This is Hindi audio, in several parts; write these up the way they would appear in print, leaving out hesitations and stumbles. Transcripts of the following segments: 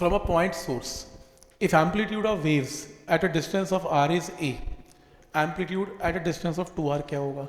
from a point source, if amplitude of waves at a distance of r is a, amplitude at a distance of 2r क्या होगा?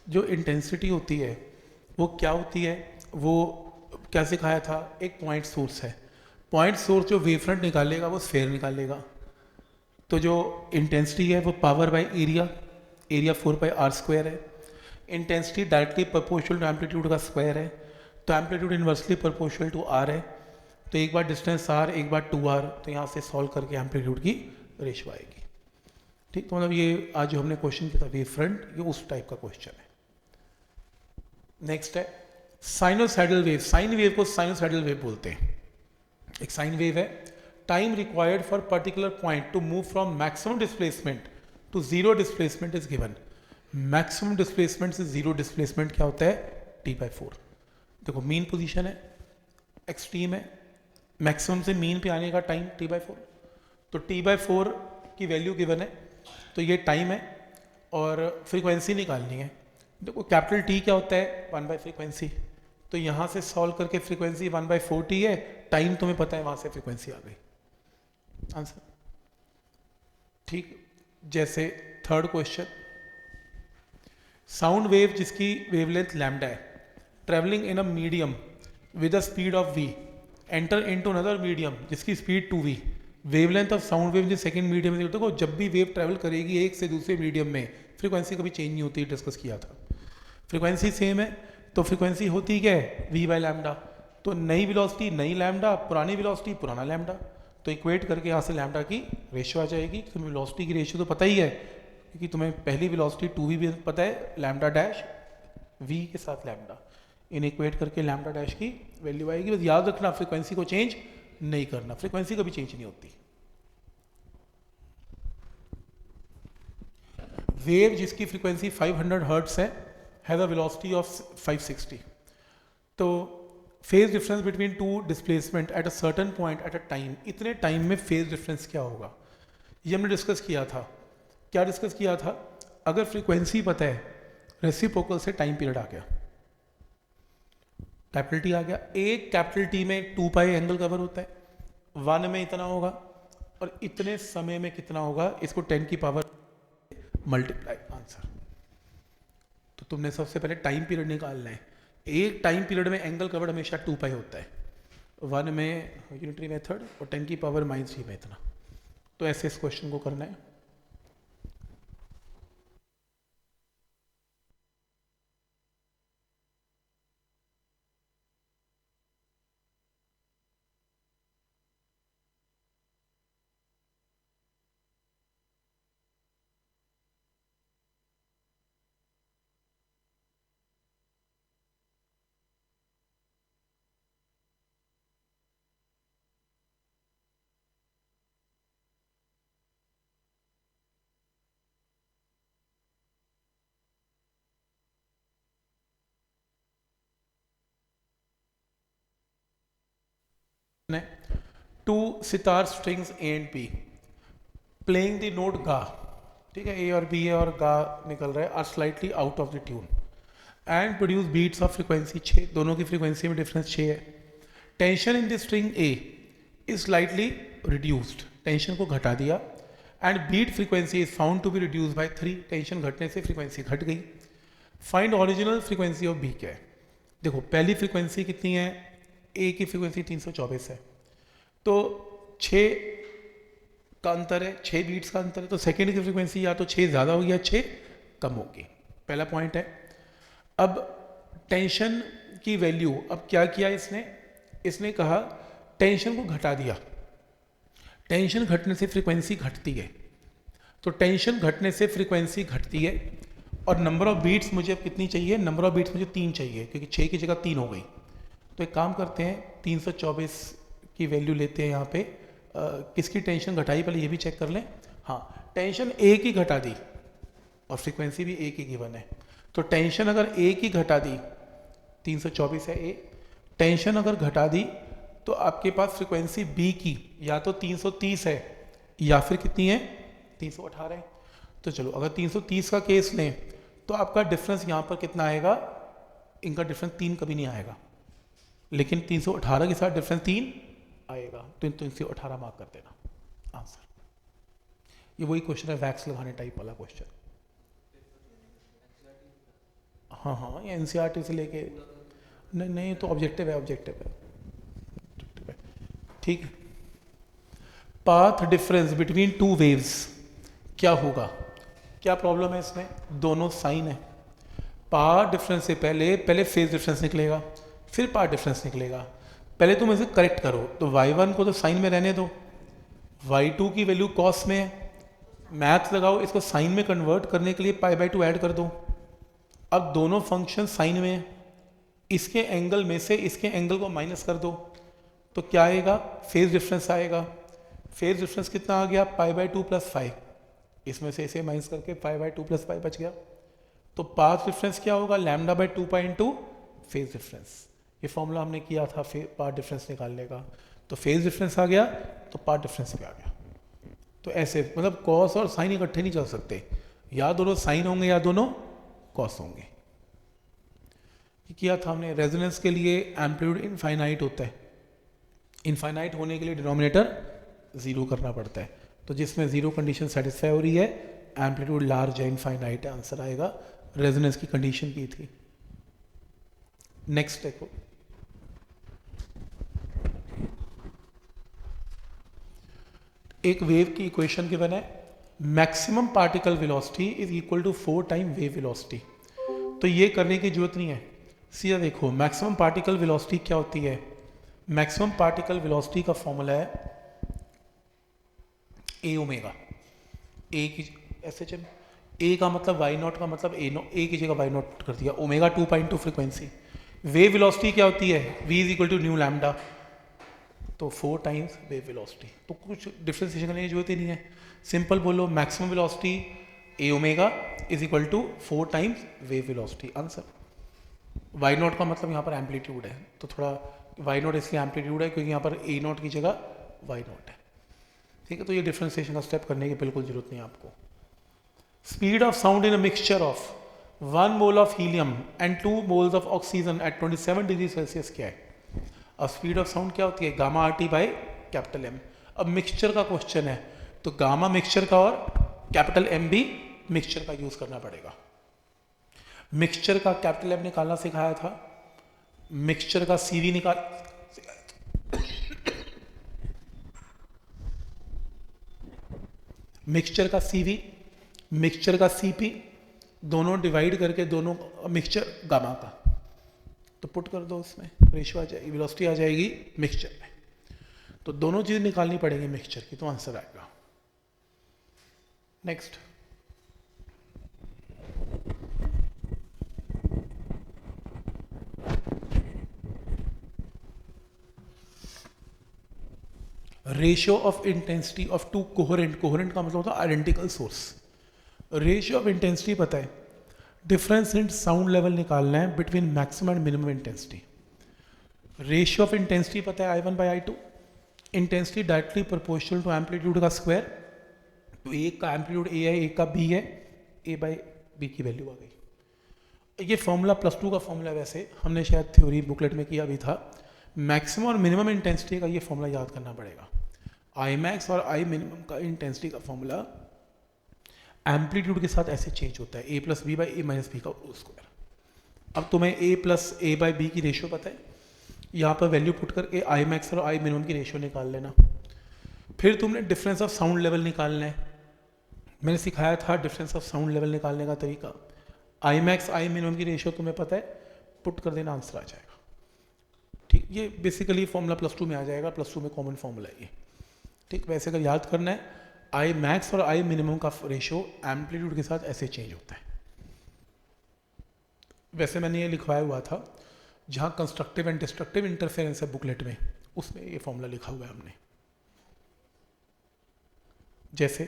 जो इंटेंसिटी होती है वो क्या होती है? वो क्या सिखाया था? एक पॉइंट सोर्स है, पॉइंट सोर्स जो वेव फ्रंट निकालेगा वो स्फेयर निकालेगा, तो जो इंटेंसिटी है वो power by area, area 4πr² है। Intensity directly proportional to amplitude का स्क्वायर है, तो amplitude inversely proportional to R है, तो एक बार डिस्टेंस आर एक बार 2r, तो यहाँ से सॉल्व करके एम्पलीट्यूड की रेशियो आएगी। ठीक, तो मतलब ये आज जो हमने क्वेश्चन किया था वेव फ्रंट, ये उस टाइप का क्वेश्चन है। नेक्स्ट है साइनोसाइडल वेव। साइन वेव को साइनोसाइडल वेव बोलते हैं। एक साइन वेव है, time required for particular point to move from maximum displacement to zero displacement is given. Maximum displacement से जीरो डिस्प्लेसमेंट क्या होता है? t/4। देखो मीन पोजीशन है, एक्सट्रीम है, मैक्सिमम से मीन पे आने का टाइम t/4, तो t/4 की वैल्यू गिवन है, तो ये टाइम है और फ्रीक्वेंसी निकालनी है। देखो कैपिटल T क्या होता है? 1/, फ्रीक्वेंसी, तो यहाँ से सॉल्व करके फ्रीक्वेंसी 1/4t है, टाइम तुम्हें पता है, वहाँ से फ्रीक्वेंसी आ गई, आंसर। ठीक, जैसे थर्ड क्वेश्चन, साउंड वेव जिसकी वेवलेंथ लैम्डा है, travelling in a medium with a speed of v, enter into another medium जिसकी speed 2v, wavelength of sound wave जो सेकंड मीडियम में। देखो जब भी वेव ट्रैवल करेगी एक से दूसरे मीडियम में, फ्रीक्वेंसी कभी चेंज नहीं होती, डिस्कस किया था, फ्रीक्वेंसी सेम है, तो फ्रीक्वेंसी होती क्या है? v/λ। तो नई वेलोसिटी नई लैम्डा, पुरानी वेलोसिटी पुराना लैम्डा, तो इक्वेट करके यहाँ से लैम्डा की रेशियो आ जाएगी। तुम्हें वेलोसिटी की रेशियो तो पता ही है, क्योंकि तुम्हें पहली वेलोसिटी 2v भी पता है, लैम्डा डैश v के साथ लैम्डा, इन इक्वेट करके लैम्डा डैश की वैल्यू आएगी। बस याद रखना फ्रीक्वेंसी को चेंज नहीं करना, फ्रीक्वेंसी कभी चेंज नहीं होती। वेव जिसकी फ्रीक्वेंसी 500 हर्ट्ज है, हैज अ वेलोसिटी ऑफ 560, तो phase difference between two displacement at a certain point at a time, इतने टाइम में फेज डिफरेंस क्या होगा? ये हमने डिस्कस किया था। क्या डिस्कस किया था? अगर फ्रीक्वेंसी पता है, रेसिप्रोकल से टाइम पीरियड आ गया, कैपिटल टी आ गया, एक कैपिटल टी में 2π एंगल कवर होता है, 1 में इतना होगा और इतने समय में कितना होगा, इसको 10 की पावर मल्टीप्लाई, आंसर। तो तुमने सबसे पहले टाइम पीरियड निकालना है। एक टाइम पीरियड में एंगल कवर्ड हमेशा 2π होता है, 1 में यूनिटरी मेथड और 10 की पावर -3 में इतना। तो ऐसे इस क्वेश्चन को करना है। Two sitar strings A and B playing the note गा, ठीक है, ए और बी है और गा निकल रहा है, are slightly out of the tune and produce beats of frequency 6, दोनों की फ्रीक्वेंसी में डिफरेंस 6 है। Tension in the string A is slightly reduced, tension को घटा दिया, and beat frequency is found to be reduce by 3, tension घटने से फ्रीक्वेंसी घट गई। Find original frequency of B क्या है? देखो पहली फ्रीक्वेंसी कितनी है? ए की फ्रीक्वेंसी 324 है, तो 6 का अंतर है, 6 बीट्स का अंतर है, तो सेकेंड की फ्रीक्वेंसी या तो 6 ज़्यादा होगी या 6 कम होगी, पहला पॉइंट है। अब टेंशन की वैल्यू, अब क्या किया इसने कहा टेंशन को घटा दिया, टेंशन घटने से फ्रीक्वेंसी घटती है, तो टेंशन घटने से फ्रीक्वेंसी घटती है, और नंबर ऑफ बीट्स मुझे अब कितनी चाहिए? नंबर ऑफ बीट्स मुझे 3 चाहिए, क्योंकि 6 की जगह 3 हो गई। तो एक काम करते हैं, 324 की वैल्यू लेते हैं यहाँ पे, किसकी टेंशन घटाई पहले ये भी चेक कर लें। हाँ, टेंशन ए की घटा दी और फ्रीक्वेंसी भी ए की गिवन है, तो टेंशन अगर ए की घटा दी, 324 है ए, टेंशन अगर घटा दी तो आपके पास फ्रीक्वेंसी बी की या तो 330 है या फिर कितनी है? 318 है। तो चलो अगर 330 का केस लें तो आपका डिफरेंस यहाँ पर कितना आएगा? इनका डिफरेंस 3 कभी नहीं आएगा, लेकिन 318 के साथ डिफरेंस 3 आएगा, तो इनसे 18 मार्क कर देना आंसर। ये वही क्वेश्चन है वैक्स लगाने टाइप वाला क्वेश्चन। हाँ हाँ, ये एनसीईआरटी से लेके, नहीं नहीं तो ऑब्जेक्टिव है, ऑब्जेक्टिव है, ठीक है। Path difference between two waves क्या होगा? क्या प्रॉब्लम है इसमें? दोनों साइन है। पाथ डिफरेंस से पहले फेज डिफरेंस निकलेगा, फिर पाथ डिफरेंस निकलेगा। पहले तुम इसे करेक्ट करो, तो y1 को तो साइन में रहने दो, y2 की वैल्यू कॉस में है, मैथ लगाओ, इसको साइन में कन्वर्ट करने के लिए π/2 ऐड कर दो। अब दोनों फंक्शन साइन में है, इसके एंगल में से इसके एंगल को माइनस कर दो, तो क्या आएगा? फेज डिफरेंस आएगा। फेज डिफरेंस कितना आ गया? π/2 + 5, इसमें से इसे माइनस करके π/2 + 5 बच गया। तो पाथ डिफरेंस क्या होगा? λ/2π × फेज डिफरेंस। ये फॉर्मूला हमने किया था पाथ डिफरेंस निकालने का, तो फेज डिफरेंस आ गया तो पाथ डिफरेंस भी आ गया। तो ऐसे मतलब कॉस और साइन इकट्ठे नहीं चल सकते, या दोनों साइन होंगे या दोनों कॉस होंगे। ये किया था हमने। रेजोनेंस के लिए एम्पलीट्यूड इनफाइनाइट होता है, इनफाइनाइट होने के लिए डिनोमिनेटर 0 करना पड़ता है, तो जिसमें 0 कंडीशन सेटिस्फाई हो रही है, एम्पलीट्यूड लार्ज है, इनफाइनाइट है, आंसर आएगा। रेजोनेंस की कंडीशन की थी। नेक्स्ट देखो, एक वेव की इक्वेशन गिवन है, maximum particle velocity is equal to 4 time wave velocity. तो ये करने की जरूरत नहीं है, सीधा देखो मैक्सिमम पार्टिकल वेलोसिटी क्या होती है। मैक्सिमम पार्टिकल वेलोसिटी का फॉर्मूला है ए ओमेगा। ए की ऐसे चल, ए का मतलब वाई नॉट का मतलब ए की जगह वाई नॉट कर दिया, ओमेगा 2.2 फ्रीक्वेंसी। वेव वेलोसिटी क्या होती है? v is equal to nu lambda, तो 4 टाइम्स वेव वेलोसिटी। तो कुछ डिफ्रेंसिएशन करने की जरूरत ही नहीं है, सिंपल बोलो maximum velocity A omega is equal to 4 times wave velocity, answer. Y nought का मतलब यहाँ पर एम्पलीट्यूड है, तो थोड़ा वाई नॉट इसलिए एम्पलीट्यूड है क्योंकि यहाँ पर ए नॉट की जगह वाई नॉट है, ठीक है। तो ये डिफ्रेंसिएशन का स्टेप करने की बिल्कुल जरूरत नहीं है आपको। Speed of sound in a mixture of 1 mole of helium and 2 moles of oxygen at 27 degree Celsius क्या है? अब स्पीड ऑफ साउंड क्या होती है? Gamma R T by capital M. अब मिक्सचर का क्वेश्चन है, तो गामा मिक्सचर का और कैपिटल एम भी मिक्सचर का यूज करना पड़ेगा। मिक्सचर का कैपिटल एम निकालना सिखाया था, मिक्सचर का सीवी निकाल, मिक्सचर का सीवी, मिक्सचर का सीपी, दोनों डिवाइड करके दोनों मिक्सचर गामा का, तो पुट कर दो, उसमें रेशियो आ जाएगी, वेलोसिटी आ जाएगी मिक्सचर में। तो दोनों चीज निकालनी पड़ेगी मिक्सचर की, तो आंसर आएगा। Next, ratio of intensity of two coherent, coherent का मतलब होता है identical source. Ratio of intensity पता है, डिफरेंस इन साउंड लेवल निकालना है between maximum and minimum intensity. Ratio of intensity पता है I1/I2, intensity directly proportional to amplitude का स्क्वायर, तो एक का एम्पलीट्यूड ए है, एक का बी है, A/B की वैल्यू आ गई। ये फॉर्मूला +2 का फॉर्मूला, वैसे हमने शायद थ्योरी बुकलेट में किया भी था। मैक्सिमम और मिनिमम इंटेंसिटी का ये फॉर्मूला याद करना पड़ेगा। आई मैक्स और आई मिनिमम का इंटेंसिटी का फॉर्मूला एम्पलीट्यूड के साथ ऐसे चेंज होता है, A+B/A-B का स्क्वायर। अब तुम्हें A+A/B की रेशियो पता है, यहाँ पर वैल्यू पुट करके आई मैक्स और आई मिनिमम की रेशियो निकाल लेना। फिर तुमने डिफरेंस ऑफ साउंड लेवल निकालना है, मैंने सिखाया था डिफरेंस ऑफ साउंड लेवल निकालने का तरीका। आई मैक्स आई मिनिमम की रेशियो तुम्हें पता है, पुट कर देना, आंसर आ जाएगा। ठीक, ये बेसिकली फॉर्मूला +2 में आ जाएगा, +2 में कॉमन फॉर्मूला है ये। ठीक, वैसे अगर याद करना है, आई मैक्स और आई मिनिमम का रेशियो एम्पलीट्यूड के साथ ऐसे चेंज होता है। वैसे मैंने ये लिखवाया हुआ था, जहाँ कंस्ट्रक्टिव एंड डिस्ट्रक्टिव इंटरफेरेंस है बुकलेट में, उसमें ये फॉर्मूला लिखा हुआ है हमने। जैसे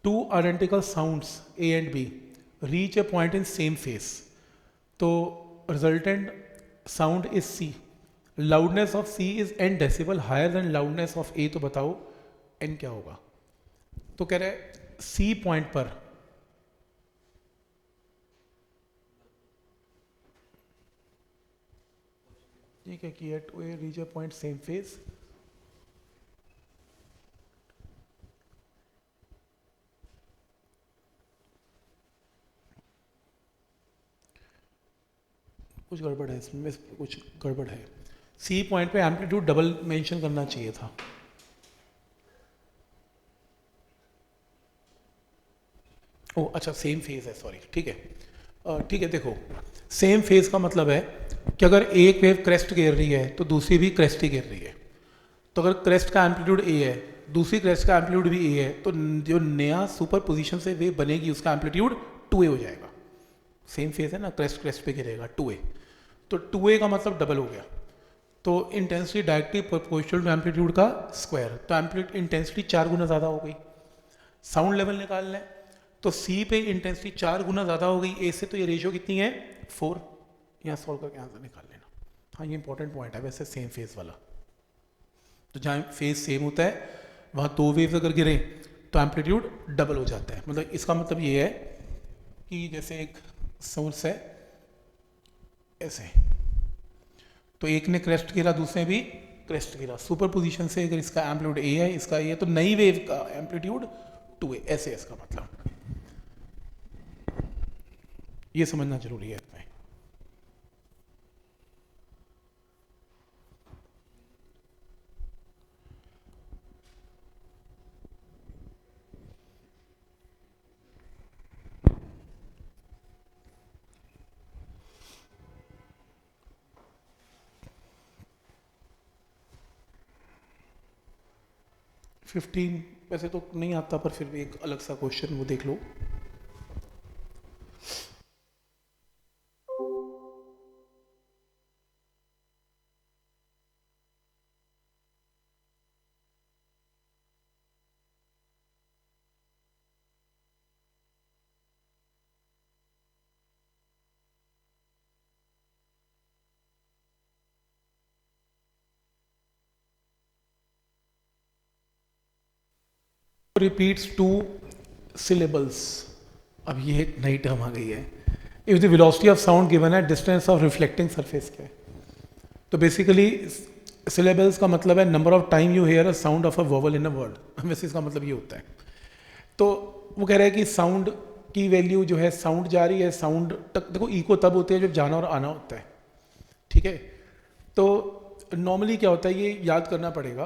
two identical sounds A and B reach A point in same phase, तो resultant sound is C, loudness of C is n decibel higher than loudness of A, तो बताओ n क्या होगा? तो कह रहे C पॉइंट पर ठीक है कि at A reach A point same phase, कुछ गड़बड़ है इसमें, कुछ गड़बड़ है। सी पॉइंट पे एम्पलीट्यूड डबल मेंशन करना चाहिए था। ओ अच्छा, सेम फेज है, सॉरी, ठीक है। ठीक है, देखो सेम फेज का मतलब है कि अगर एक वेव क्रेस्ट गिर रही है तो दूसरी भी क्रेस्ट ही गिर रही है। तो अगर क्रेस्ट का एम्पलीट्यूड ए है, दूसरी क्रेस्ट का एम्पलीट्यूड भी ए है, तो जो नया सुपर पोजिशन से वेव बनेगी उसका एम्पलीट्यूड 2a हो जाएगा। सेम फेज है ना, क्रेस्ट क्रेस्ट पे गिरेगा 2a, तो 2a का मतलब डबल हो गया। तो intensity directly proportional to amplitude का स्क्वायर, तो एम्पलीट्यूड इंटेंसिटी 4 गुना ज़्यादा हो गई। साउंड लेवल निकालना है तो सी पे इंटेंसिटी 4 गुना ज़्यादा हो गई ए से, तो ये रेशियो कितनी है 4। यहाँ सॉल्व करके आंसर निकाल लेना। हाँ ये इंपॉर्टेंट पॉइंट है वैसे, सेम फेज वाला। तो जहाँ फेज सेम होता है वहाँ दो वेव्स अगर गिरे तो एम्पलीट्यूड डबल हो जाता है। मतलब इसका मतलब ये है कि जैसे एक सोर्स है ऐसे, तो एक ने क्रेस्ट गिरा दूसरे भी क्रेस्ट गिरा, सुपर पोजिशन से अगर इसका एम्पलीट्यूड ए है इसका ए है, तो नई वेव का एम्पलीट्यूड 2a, ऐसे इसका मतलब, ये समझना जरूरी है इसमें। फिफ्टीन वैसे तो नहीं आता, पर फिर भी एक अलग सा क्वेश्चन वो देख लो। रिपीट्स 2 syllables, अब ये एक नई टर्म आ गई है। If the velocity of sound given है डिस्टेंस ऑफ रिफ्लेक्टिंग सरफेस के, तो बेसिकली सिलेबल्स का मतलब है number of time you hear a sound of a vowel in a word, वैसे इसका मतलब ये होता है। तो वो कह रहा है कि साउंड की वैल्यू जो है, साउंड जा रही है, साउंड तक देखो इको तब होती है जब जाना और आना होता है, ठीक है। तो नॉर्मली क्या होता है, ये याद करना पड़ेगा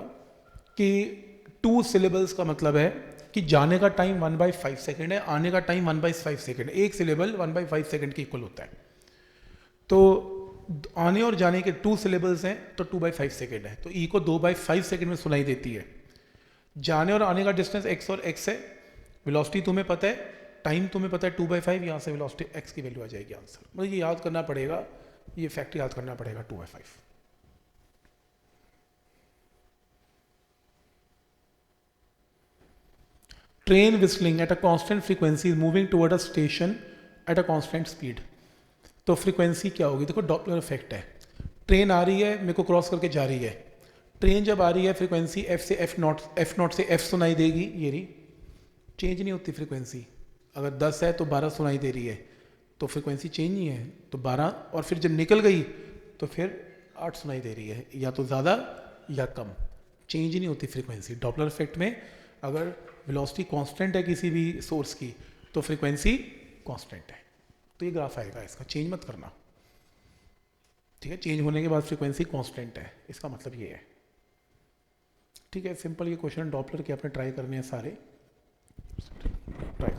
कि 2 syllables का मतलब है कि जाने का टाइम 1/5 सेकेंड है, आने का टाइम 1/5 सेकेंड है। एक सिलेबल 1/5 सेकेंड के इक्वल होता है। तो आने और जाने के 2 syllables हैं तो 2/5 सेकेंड है, तो ई को 2/5 सेकेंड में सुनाई देती है। जाने और आने का डिस्टेंस x और x है, वेलोसिटी तुम्हें पता है, टाइम तुम्हें पता है 2/5, यहाँ से वेलोसिटी x की वैल्यू आ जाएगी आंसर। मतलब ये याद करना पड़ेगा, ये फैक्ट याद करना पड़ेगा 2/5। Train whistling at a constant frequency is moving toward a station at a constant speed। तो फ्रीक्वेंसी क्या होगी, देखो डॉपलर इफेक्ट है, ट्रेन आ रही है मेरे को क्रॉस करके जा रही है, ट्रेन जब आ रही है फ्रीक्वेंसी एफ से एफ नॉट से एफ सुनाई देगी, ये रही, चेंज नहीं होती फ्रीक्वेंसी। अगर 10 है तो 12 सुनाई दे रही है, तो फ्रीक्वेंसी चेंज नहीं है, तो 12, और फिर जब निकल गई तो फिर 8 सुनाई दे रही है, या तो ज़्यादा या कम, चेंज नहीं होती फ्रीक्वेंसी। डॉपलर इफेक्ट में अगर वेलोसिटी कांस्टेंट है किसी भी सोर्स की तो फ्रीक्वेंसी कांस्टेंट है। तो ये ग्राफ आएगा इसका, चेंज मत करना, ठीक है। चेंज होने के बाद फ्रीक्वेंसी कांस्टेंट है, इसका मतलब ये है, ठीक है। सिंपल ये क्वेश्चन डॉपलर के आपने ट्राई करने हैं सारे, ट्राई